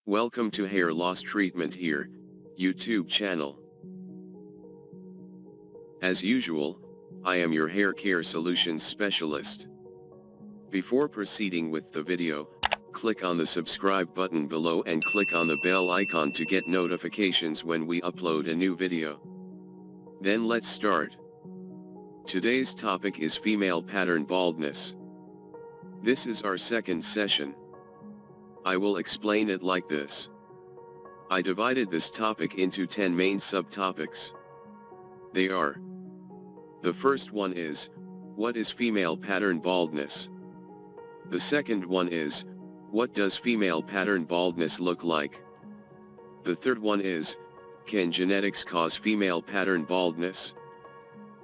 Welcome to Hair Loss Treatment Here, YouTube channel. As usual, I am your hair care solutions specialist. Before proceeding with the video, click on the subscribe button below and click on the bell icon to get notifications when we upload a new video. Then let's start. Today's topic is female pattern baldness. This is our second session. I will explain it like this. I divided this topic into 10 main subtopics. They are: the first one is, what is female pattern baldness? The second one is, what does female pattern baldness look like? The third one is, can genetics cause female pattern baldness?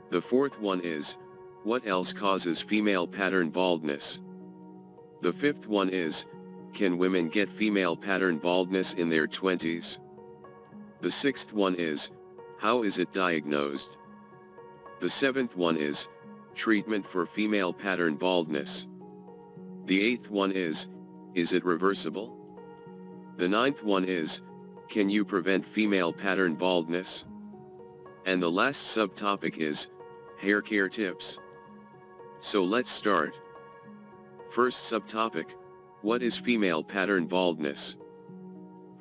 The fourth one is, what else causes female pattern baldness? The fifth one is, can women get female pattern baldness in their 20s? The sixth one is, how is it diagnosed? The seventh one is, treatment for female pattern baldness. The eighth one is it reversible? The ninth one is, can you prevent female pattern baldness? And the last subtopic is, hair care tips. So let's start. First subtopic, what is female pattern baldness?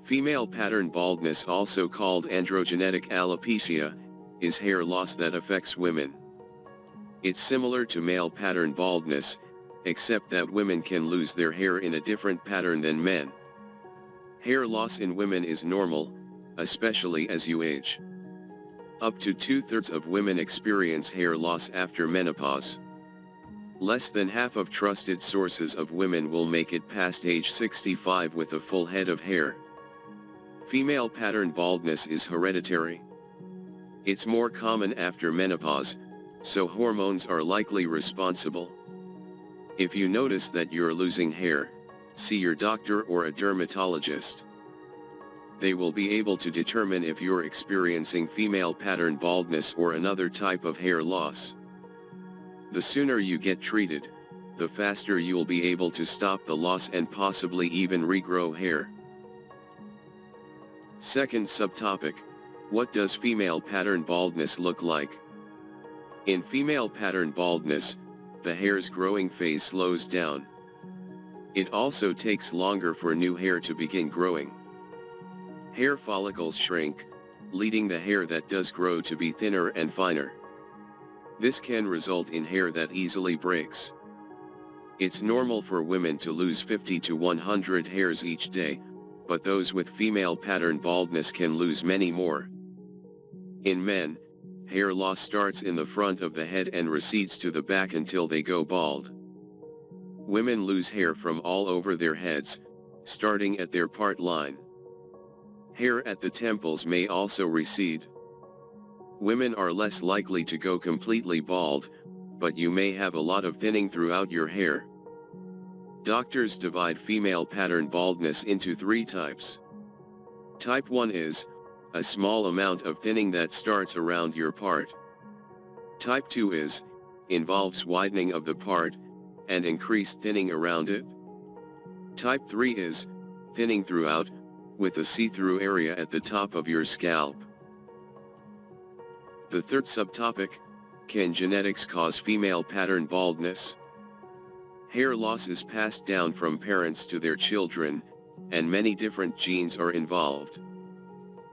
Female pattern baldness, also called androgenetic alopecia, is hair loss that affects women. It's similar to male pattern baldness, except that women can lose their hair in a different pattern than men. Hair loss in women is normal, especially as you age. Up to 2/3 of women experience hair loss after menopause. Less than half of trusted sources of women will make it past age 65 with a full head of hair. Female pattern baldness is hereditary. It's more common after menopause, so hormones are likely responsible. If you notice that you're losing hair, see your doctor or a dermatologist. They will be able to determine if you're experiencing female pattern baldness or another type of hair loss. The sooner you get treated, the faster you'll be able to stop the loss and possibly even regrow hair. Second subtopic, what does female pattern baldness look like? In female pattern baldness, the hair's growing phase slows down. It also takes longer for new hair to begin growing. Hair follicles shrink, leading the hair that does grow to be thinner and finer. This can result in hair that easily breaks. It's normal for women to lose 50 to 100 hairs each day, but those with female pattern baldness can lose many more. In men, hair loss starts in the front of the head and recedes to the back until they go bald. Women lose hair from all over their heads, starting at their part line. Hair at the temples may also recede. Women are less likely to go completely bald, but you may have a lot of thinning throughout your hair. Doctors divide female pattern baldness into 3 types. Type 1 is a small amount of thinning that starts around your part. Type 2 involves widening of the part, and increased thinning around it. Type 3 is thinning throughout, with a see-through area at the top of your scalp. The third subtopic, can genetics cause female pattern baldness? Hair loss is passed down from parents to their children, and many different genes are involved.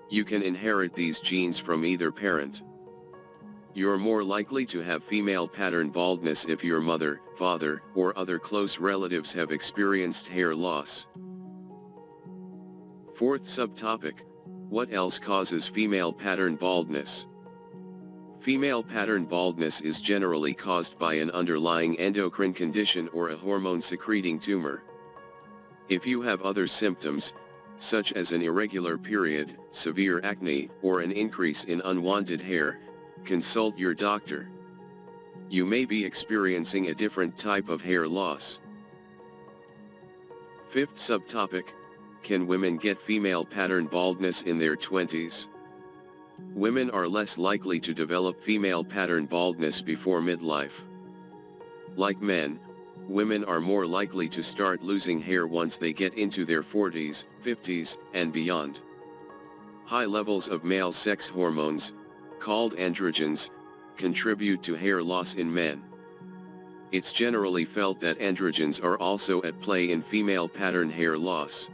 You can inherit these genes from either parent. You're more likely to have female pattern baldness if your mother, father, or other close relatives have experienced hair loss. Fourth subtopic, what else causes female pattern baldness? Female pattern baldness is generally caused by an underlying endocrine condition or a hormone-secreting tumor. If you have other symptoms, such as an irregular period, severe acne, or an increase in unwanted hair, consult your doctor. You may be experiencing a different type of hair loss. Fifth subtopic, can women get female pattern baldness in their 20s? Women are less likely to develop female pattern baldness before midlife. Like men, women are more likely to start losing hair once they get into their 40s, 50s, and beyond. High levels of male sex hormones, called androgens, contribute to hair loss in men. It's generally felt that androgens are also at play in female pattern hair loss.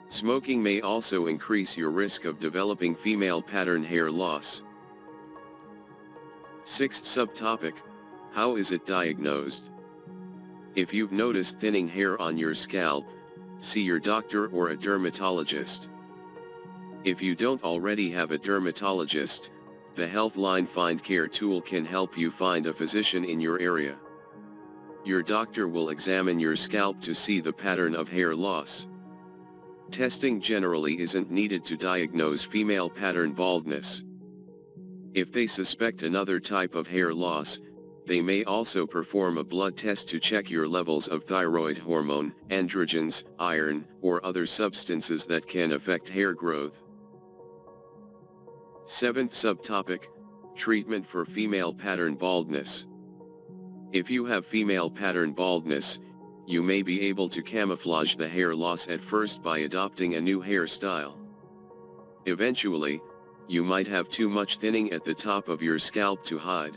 Smoking may also increase your risk of developing female pattern hair loss. Sixth subtopic, how is it diagnosed? If you've noticed thinning hair on your scalp, see your doctor or a dermatologist. If you don't already have a dermatologist, the Healthline Find Care tool can help you find a physician in your area. Your doctor will examine your scalp to see the pattern of hair loss. Testing generally isn't needed to diagnose female pattern baldness. If they suspect another type of hair loss, they may also perform a blood test to check your levels of thyroid hormone, androgens, iron, or other substances that can affect hair growth. Seventh subtopic, treatment for female pattern baldness. If you have female pattern baldness, you may be able to camouflage the hair loss at first by adopting a new hairstyle. Eventually, you might have too much thinning at the top of your scalp to hide.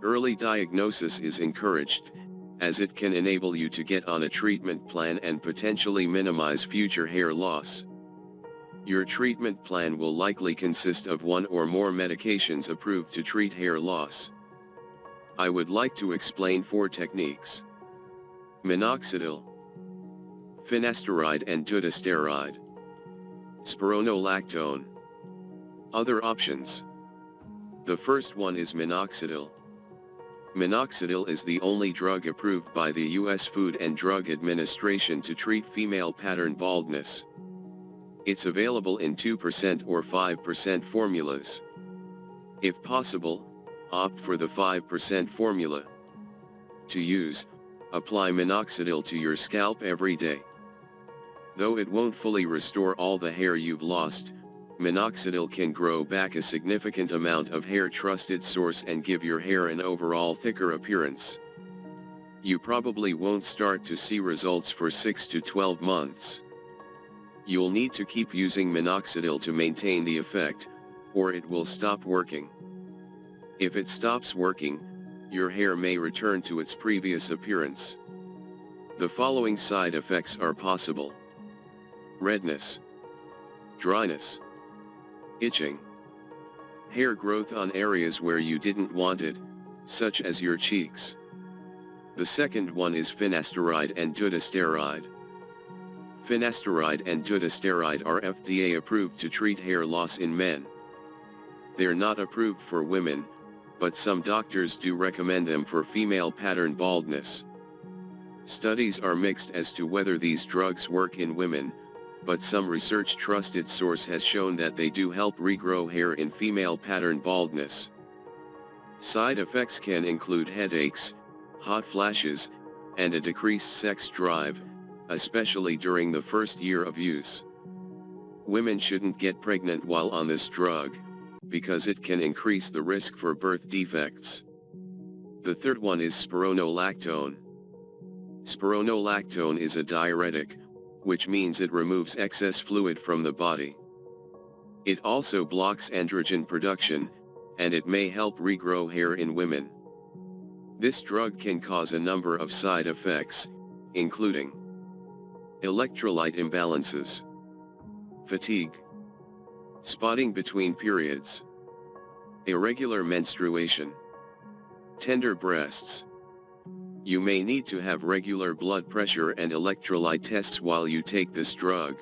Early diagnosis is encouraged, as it can enable you to get on a treatment plan and potentially minimize future hair loss. Your treatment plan will likely consist of one or more medications approved to treat hair loss. I would like to explain 4 techniques: MINOXIDIL, FINASTERIDE and DUTASTERIDE, SPIRONOLACTONE. Other options. The first one is MINOXIDIL. MINOXIDIL is the only drug approved by the U.S. Food and Drug Administration to treat female pattern baldness. It's available in 2% or 5% formulas. If possible, opt for the 5% formula. To use, apply MINOXIDIL to your scalp every day. Though it won't fully restore all the hair you've lost, MINOXIDIL can grow back a significant amount of hair. Trusted source and give your hair an overall thicker appearance. You probably won't start to see results for 6 to 12 months. You'll need to keep using MINOXIDIL to maintain the effect, or it will stop working. If it stops working, your hair may return to its previous appearance. The following side effects are possible: redness, dryness, itching, hair growth on areas where you didn't want it, such as your cheeks. The second one is FINASTERIDE and DUTASTERIDE. FINASTERIDE and DUTASTERIDE are FDA approved to treat hair loss in men. They're not approved for women, but some doctors do recommend them for female pattern baldness. Studies are mixed as to whether these drugs work in women, but some research trusted source has shown that they do help regrow hair in female pattern baldness. Side effects can include headaches, hot flashes, and a decreased sex drive, especially during the first year of use. Women shouldn't get pregnant while on this drug, because it can increase the risk for birth defects. The third one is spironolactone. Spironolactone is a diuretic, which means it removes excess fluid from the body. It also blocks androgen production, and it may help regrow hair in women. This drug can cause a number of side effects, including electrolyte imbalances, fatigue, spotting between periods, irregular menstruation, tender breasts. You may need to have regular blood pressure and electrolyte tests while you take this drug.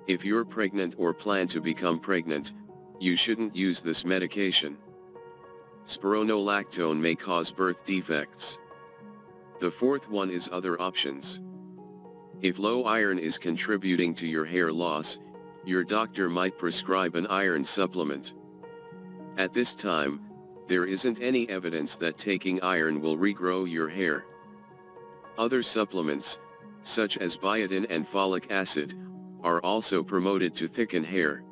If you're pregnant or plan to become pregnant, you shouldn't use this medication. Spironolactone may cause birth defects. The fourth one is other options. If low iron is contributing to your hair loss, your doctor might prescribe an iron supplement. At this time, there isn't any evidence that taking iron will regrow your hair. Other supplements, such as biotin and folic acid, are also promoted to thicken hair.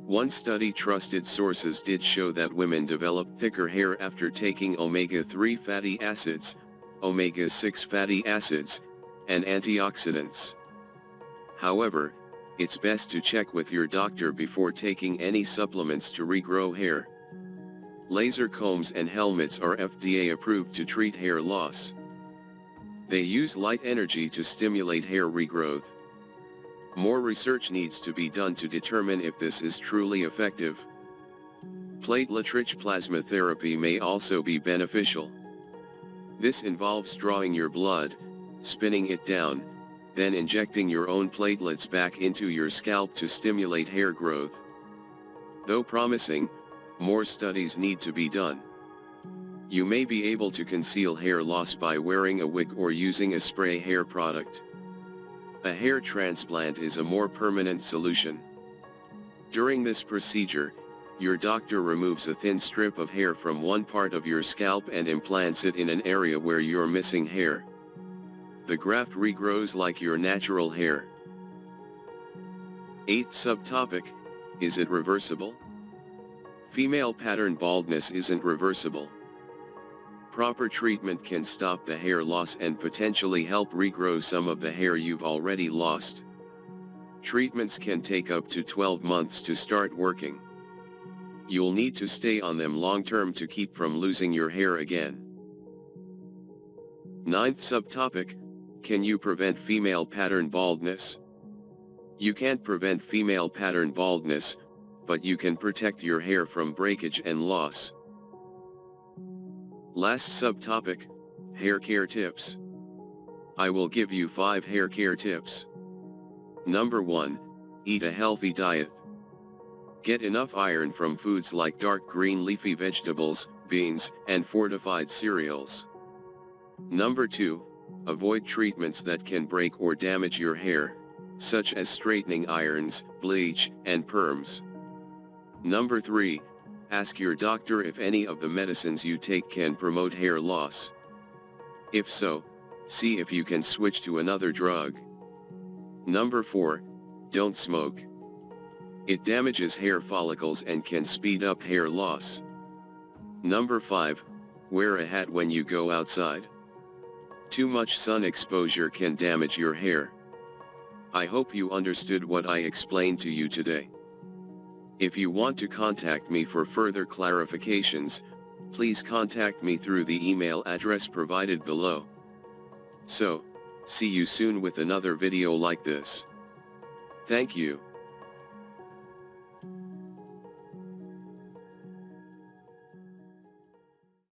One study trusted sources did show that women developed thicker hair after taking omega-3 fatty acids, omega-6 fatty acids, and antioxidants. However, it's best to check with your doctor before taking any supplements to regrow hair. Laser combs and helmets are FDA approved to treat hair loss. They use light energy to stimulate hair regrowth. More research needs to be done to determine if this is truly effective. Platelet-rich plasma therapy may also be beneficial. This involves drawing your blood, spinning it down, then injecting your own platelets back into your scalp to stimulate hair growth. Though promising, more studies need to be done. You may be able to conceal hair loss by wearing a wig or using a spray hair product. A hair transplant is a more permanent solution. During this procedure, your doctor removes a thin strip of hair from one part of your scalp and implants it in an area where you're missing hair. The graft regrows like your natural hair. 8th subtopic, is it reversible? Female pattern baldness isn't reversible. Proper treatment can stop the hair loss and potentially help regrow some of the hair you've already lost. Treatments can take up to 12 months to start working. You'll need to stay on them long-term to keep from losing your hair again. 9th subtopic, can you prevent female pattern baldness? You can't prevent female pattern baldness, but you can protect your hair from breakage and loss. Last subtopic, hair care tips. I will give you 5 hair care tips. Number 1, eat a healthy diet. Get enough iron from foods like dark green leafy vegetables, beans, and fortified cereals. Number 2, avoid treatments that can break or damage your hair, such as straightening irons, bleach, and perms. Number 3, ask your doctor if any of the medicines you take can promote hair loss. If so, see if you can switch to another drug. Number 4, don't smoke. It damages hair follicles and can speed up hair loss. Number 5, wear a hat when you go outside. Too much sun exposure can damage your hair. I hope you understood what I explained to you today. If you want to contact me for further clarifications, please contact me through the email address provided below. So, see you soon with another video like this. Thank you.